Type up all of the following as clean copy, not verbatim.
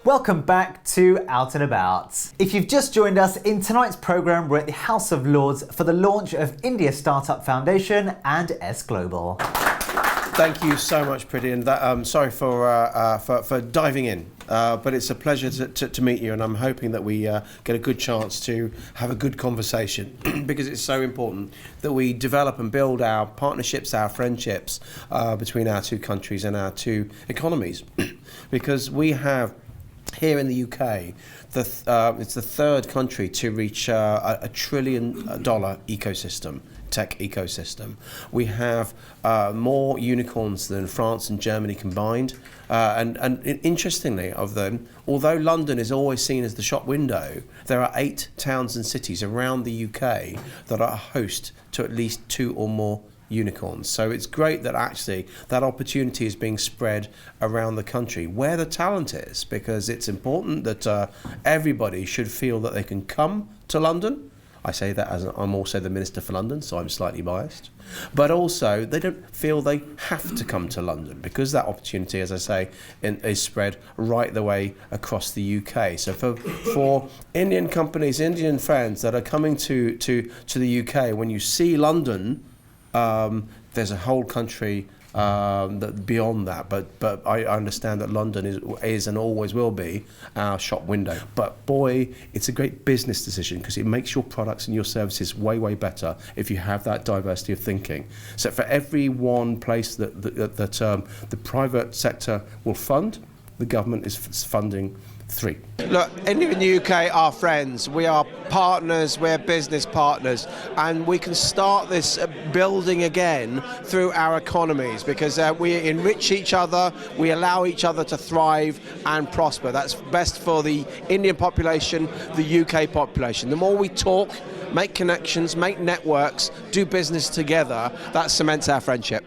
Welcome back to Out and About. If you've just joined us, in tonight's programme we're at the House of Lords for the launch of India Startup Foundation and Global. Thank you so much, Priti, and sorry for diving in, but it's a pleasure to meet you, and I'm hoping that we get a good chance to have a good conversation because it's so important that we develop and build our partnerships, our friendships between our two countries and our two economies, because we have here in the UK, it's the third country to reach a $1 trillion ecosystem. Tech ecosystem. We have more unicorns than France and Germany combined, and interestingly, of them, although London is always seen as the shop window, there are 8 towns and cities around the UK that are host to at least 2 or more unicorns. So it's great that actually that opportunity is being spread around the country where the talent is, because it's important that everybody should feel that they can come to London. I say that as I'm also the Minister for London, so I'm slightly biased. But also, they don't feel they have to come to London, because that opportunity, as I say, is spread right the way across the UK. So for Indian companies, Indian fans that are coming to the UK, when you see London, there's a whole country that beyond that, but I understand that London is and always will be our shop window. But boy, it's a great business decision, because it makes your products and your services way better if you have that diversity of thinking. So for every one place that the private sector will fund, the government is funding 3. Look, India and the UK are friends. We are partners, we're business partners, and we can start this building again through our economies, because we enrich each other, we allow each other to thrive and prosper. That's best for the Indian population, the UK population. The more we talk, make connections, make networks, do business together, that cements our friendship.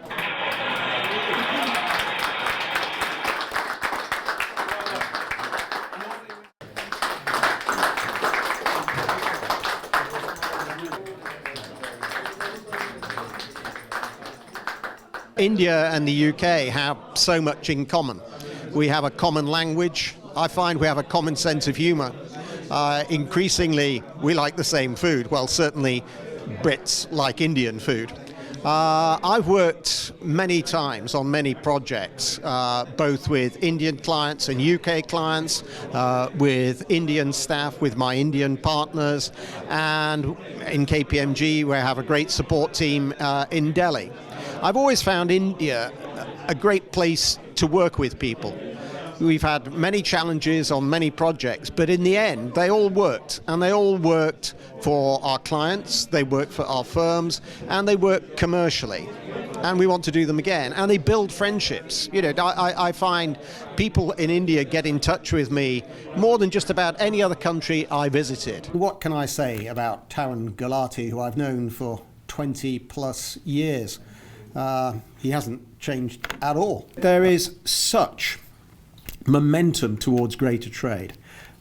India and the UK have so much in common. We have a common language. I find we have a common sense of humour. Increasingly, we like the same food. Well, certainly Brits like Indian food. I've worked many times on many projects, both with Indian clients and UK clients, with Indian staff, with my Indian partners, and in KPMG, where I have a great support team in Delhi. I've always found India a great place to work with people. We've had many challenges on many projects, but in the end, they all worked, and they all worked for our clients, they worked for our firms, and they work commercially. And we want to do them again. And they build friendships. You know, I find people in India get in touch with me more than just about any other country I visited. What can I say about Taran Gulati, who I've known for 20 plus years? He hasn't changed at all. There is such momentum towards greater trade.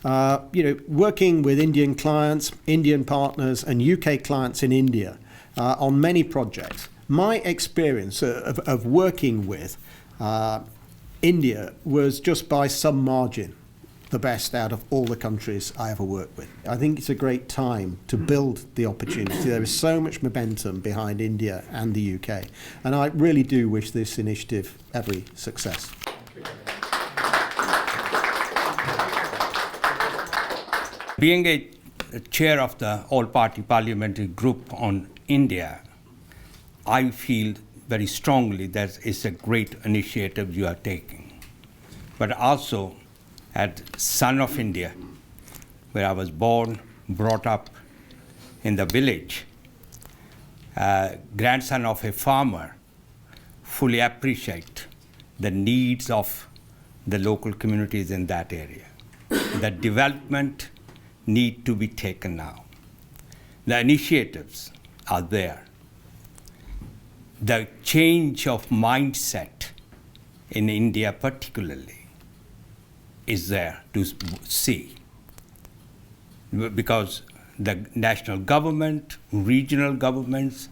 Working with Indian clients, Indian partners, and UK clients in India on many projects, my experience of working with India was just by some margin the best out of all the countries I ever worked with. I think it's a great time to build the opportunity. There is so much momentum behind India and the UK, and I really do wish this initiative every success. Being a chair of the all-party parliamentary group on India, I feel very strongly that it's a great initiative you are taking. But also, as son of India, where I was born, brought up in the village, grandson of a farmer, fully appreciate the needs of the local communities in that area. The development need to be taken now. The initiatives are there. The change of mindset in India particularly is there to see, because the national government, regional governments,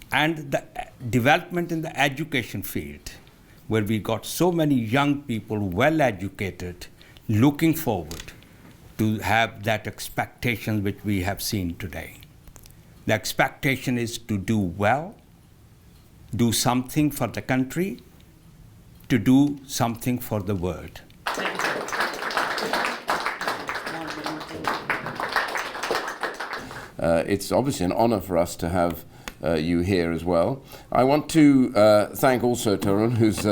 and the development in the education field, where we got so many young people well educated, looking forward to have that expectation which we have seen today. The expectation is to do well, do something for the country, to do something for the world. It's obviously an honor for us to have you here as well. I want to thank also Tarun, who's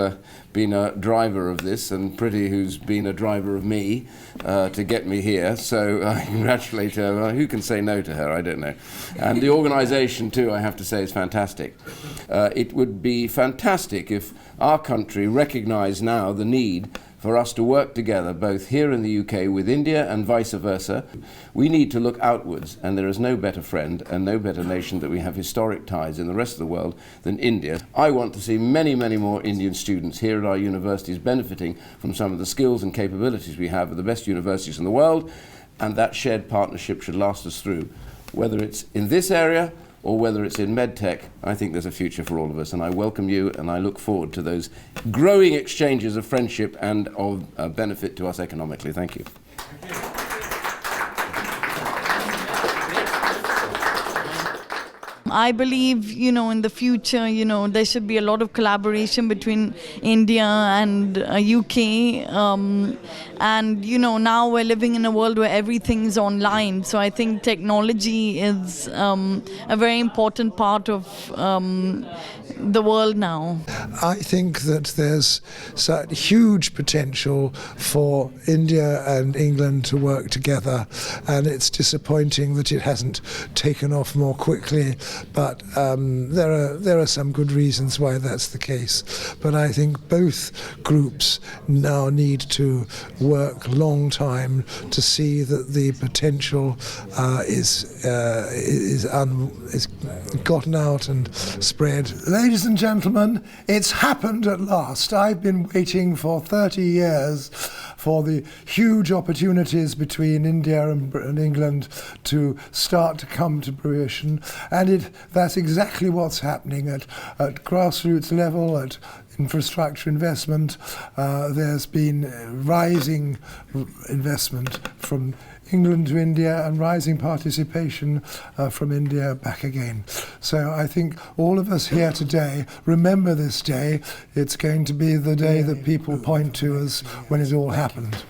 been a driver of this, and Priti, who's been a driver of me to get me here. So I congratulate her. Who can say no to her? I don't know. And the organization too, I have to say, is fantastic. It would be fantastic if our country recognized now the need for us to work together, both here in the UK with India and vice versa. We need to look outwards, and there is no better friend and no better nation that we have historic ties in the rest of the world than India. I want to see many, many more Indian students here at our universities benefiting from some of the skills and capabilities we have at the best universities in the world, and that shared partnership should last us through. Whether it's in this area or whether it's in medtech, I think there's a future for all of us, and I welcome you, and I look forward to those growing exchanges of friendship and of benefit to us economically. Thank you. I believe, in the future, there should be a lot of collaboration between India and UK. And, now we're living in a world where everything's online. So I think technology is a very important part of the world now. I think that there's huge potential for India and England to work together, and it's disappointing that it hasn't taken off more quickly, but there are some good reasons why that's the case. But I think both groups now need to work long time to see that the potential is gotten out and spread. Ladies and gentlemen, it's happened at last. I've been waiting for 30 years for the huge opportunities between India and England to start to come to fruition, and that's exactly what's happening at grassroots level, at infrastructure investment. There's been rising investment from England to India and rising participation from India back again. So I think all of us here today remember this day. It's going to be the day that people point to as when it all happened.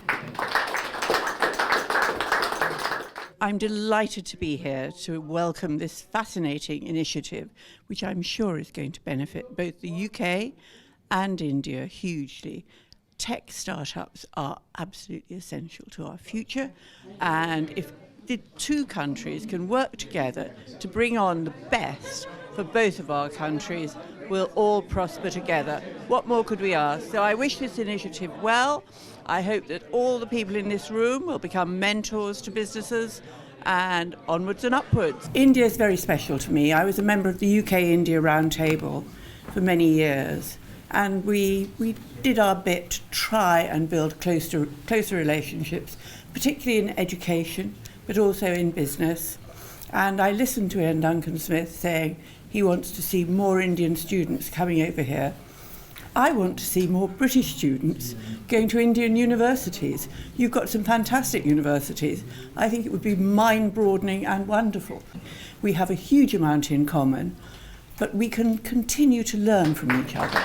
I'm delighted to be here to welcome this fascinating initiative, which I'm sure is going to benefit both the UK and India hugely. Tech startups are absolutely essential to our future, and if the two countries can work together to bring on the best for both of our countries, we'll all prosper together. What more could we ask? So I wish this initiative well. I hope that all the people in this room will become mentors to businesses, and onwards and upwards. India is very special to me. I was a member of the UK-India Roundtable for many years, and we did our bit to try and build closer relationships, particularly in education, but also in business. And I listened to Ian Duncan Smith saying he wants to see more Indian students coming over here. I want to see more British students going to Indian universities. You've got some fantastic universities. I think it would be mind-broadening and wonderful. We have a huge amount in common, but we can continue to learn from each other.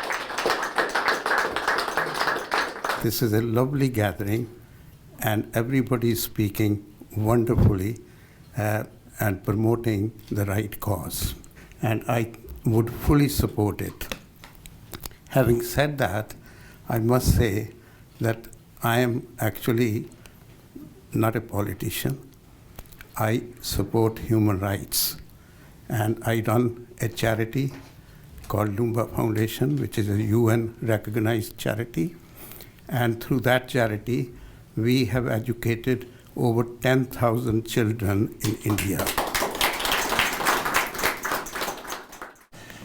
This is a lovely gathering, and everybody is speaking wonderfully and promoting the right cause. And I would fully support it. Having said that, I must say that I am actually not a politician. I support human rights, and I run a charity called Lumba Foundation, which is a UN-recognized charity. And through that charity, we have educated over 10,000 children in India.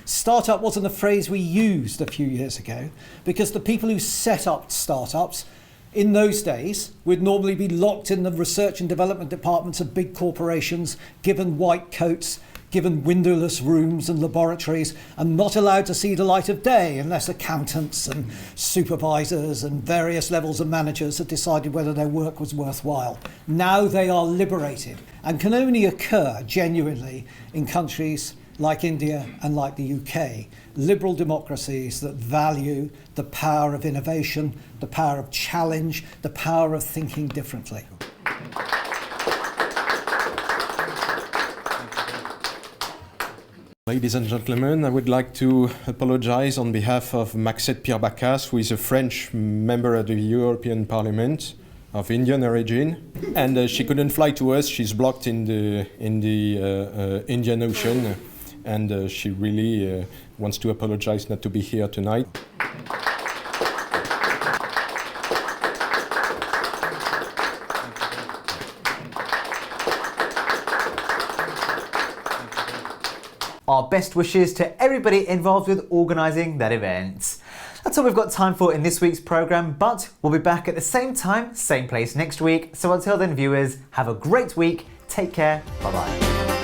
Startup wasn't a phrase we used a few years ago because the people who set up startups in those days would normally be locked in the research and development departments of big corporations, given white coats, given windowless rooms and laboratories, and not allowed to see the light of day unless accountants and supervisors and various levels of managers had decided whether their work was worthwhile. Now they are liberated and can only occur genuinely in countries like India and like the UK, liberal democracies that value the power of innovation, the power of challenge, the power of thinking differently. Ladies and gentlemen, I would like to apologize on behalf of Maxette Pirbacas, who is a French member of the European Parliament of Indian origin, and she couldn't fly to us. She's blocked in the Indian Ocean, and she really wants to apologize not to be here tonight. Our best wishes to everybody involved with organising that event. That's all we've got time for in this week's programme, but we'll be back at the same time, same place next week. So until then, viewers, have a great week, take care, bye-bye.